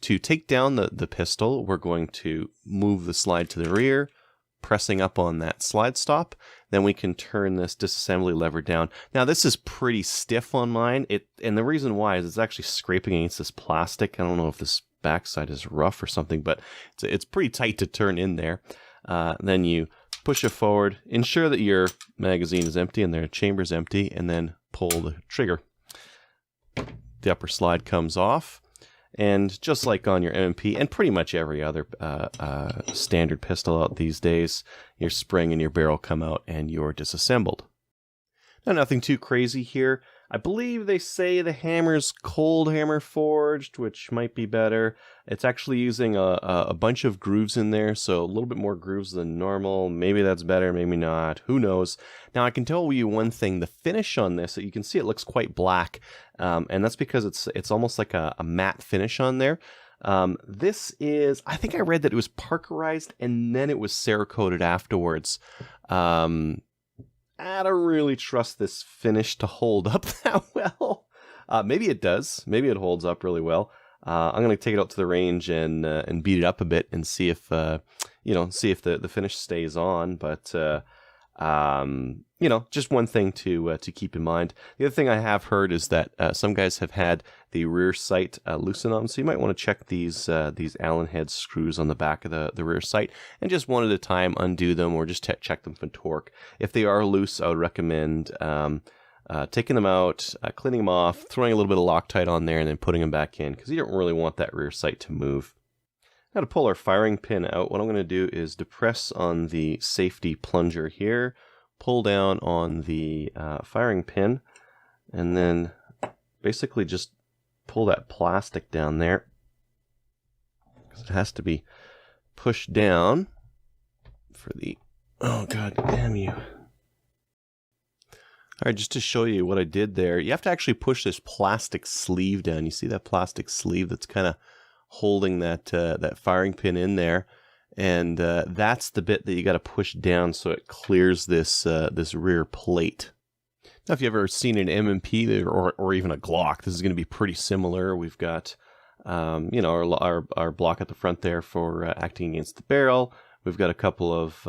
To take down the pistol, we're going to move the slide to the rear, pressing up on that slide stop. Then we can turn this disassembly lever down. Now this is pretty stiff on mine, and the reason why is it's actually scraping against this plastic. I don't know if this backside is rough or something, but it's pretty tight to turn in there. Then you push it forward, ensure that your magazine is empty and their chamber is empty, and then pull the trigger. The upper slide comes off. And just like on your M&P and pretty much every other standard pistol out these days, your spring and your barrel come out and you're disassembled. Now, nothing too crazy here. I believe they say the hammer's cold hammer forged, which might be better. It's actually using a bunch of grooves in there, so a little bit more grooves than normal. Maybe that's better, maybe not. Who knows? Now, I can tell you one thing. The finish on this, you can see it looks quite black, and that's because it's almost like a matte finish on there. This is, I think I read that it was Parkerized and then it was Cerakoted afterwards. I don't really trust this finish to hold up that well. Maybe it does. Maybe it holds up really well. I'm going to take it out to the range and beat it up a bit and see if see if the finish stays on. But just one thing to keep in mind. The other thing I have heard is that some guys have had the rear sight loosen on, so you might want to check these Allen head screws on the back of the rear sight, and just one at a time undo them, or just check them for torque. If they are loose, I would recommend taking them out, cleaning them off, throwing a little bit of Loctite on there, and then putting them back in, because you don't really want that rear sight to move. Now to pull our firing pin out, what I'm going to do is depress on the safety plunger here, pull down on the firing pin, and then basically just pull that plastic down there, because it has to be pushed down for the, oh god damn you. Alright, just to show you what I did there, you have to actually push this plastic sleeve down. You see that plastic sleeve that's kind of holding that firing pin in there, and that's the bit that you got to push down so it clears this rear plate. Now, if you've ever seen an M&P or even a Glock, this is going to be pretty similar. We've got our block at the front there for acting against the barrel. We've got a couple of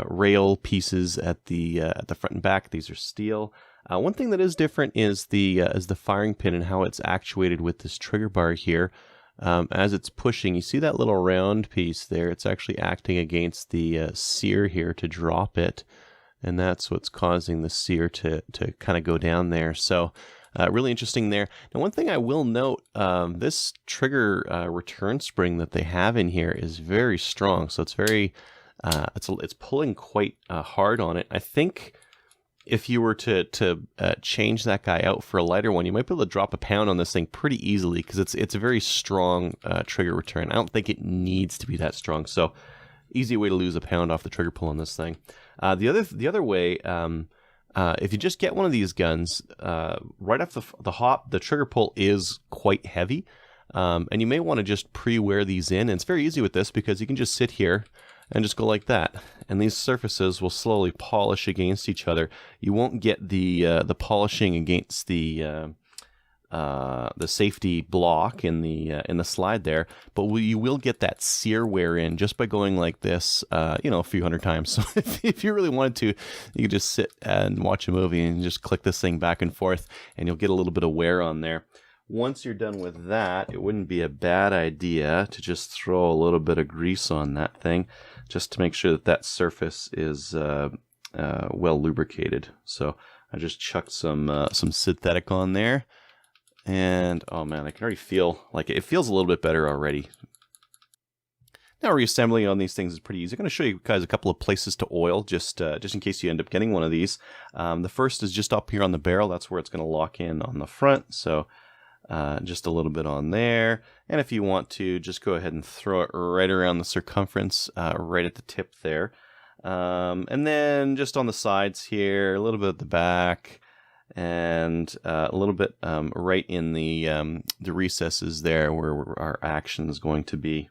rail pieces at the front and back. These are steel. One thing that is different is the firing pin and how it's actuated with this trigger bar here. As it's pushing, you see that little round piece there? It's actually acting against the sear here to drop it, and that's what's causing the sear to kind of go down there. So really interesting there. Now, one thing I will note, this trigger return spring that they have in here is very strong. So it's very, it's pulling quite hard on it. I think if you were to change that guy out for a lighter one, you might be able to drop a pound on this thing pretty easily, because it's a very strong trigger return. I don't think it needs to be that strong. So easy way to lose a pound off the trigger pull on this thing. The other way, if you just get one of these guns, right off the hop, the trigger pull is quite heavy, and you may want to just pre-wear these in. And it's very easy with this, because you can just sit here and just go like that, and these surfaces will slowly polish against each other. You won't get the polishing against the safety block in the slide there, but you will get that sear wear in just by going like this, a few hundred times. So if you really wanted to, you could just sit and watch a movie and just click this thing back and forth, and you'll get a little bit of wear on there. Once you're done with that, it wouldn't be a bad idea to just throw a little bit of grease on that thing, just to make sure that surface is well lubricated. So I just chucked some synthetic on there, and oh man, I can already feel like it feels a little bit better already. Now, reassembly on these things is pretty easy. I'm going to show you guys a couple of places to oil, just in case you end up getting one of these. The first is just up here on the barrel. That's where it's going to lock in on the front. So just a little bit on there, and if you want to, just go ahead and throw it right around the circumference, right at the tip there, and then just on the sides here, a little bit at the back, and a little bit right in the recesses there where our action is going to be.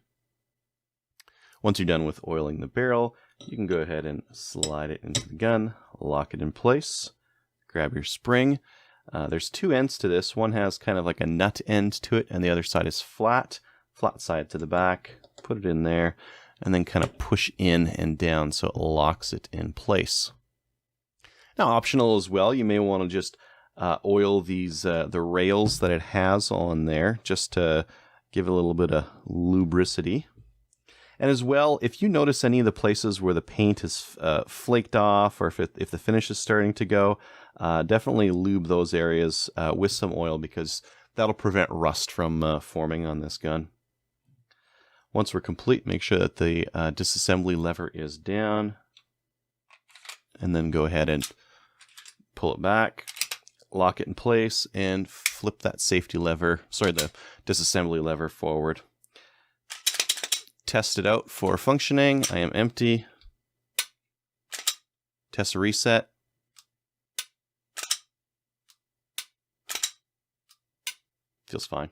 Once you're done with oiling the barrel, you can go ahead and slide it into the gun, lock it in place, grab your spring. There's two ends to this. One has kind of like a nut end to it, and the other side is flat. flat side to the back, put it in there, and then kind of push in and down so it locks it in place. Now, optional as well, you may want to just oil these the rails that it has on there, just to give it a little bit of lubricity. And as well, if you notice any of the places where the paint is flaked off, or if the finish is starting to go, definitely lube those areas with some oil, because that'll prevent rust from forming on this gun. Once we're complete, make sure that the disassembly lever is down, and then go ahead and pull it back, lock it in place, and flip that the disassembly lever forward. Test it out for functioning. I am empty. Test a reset. Feels fine.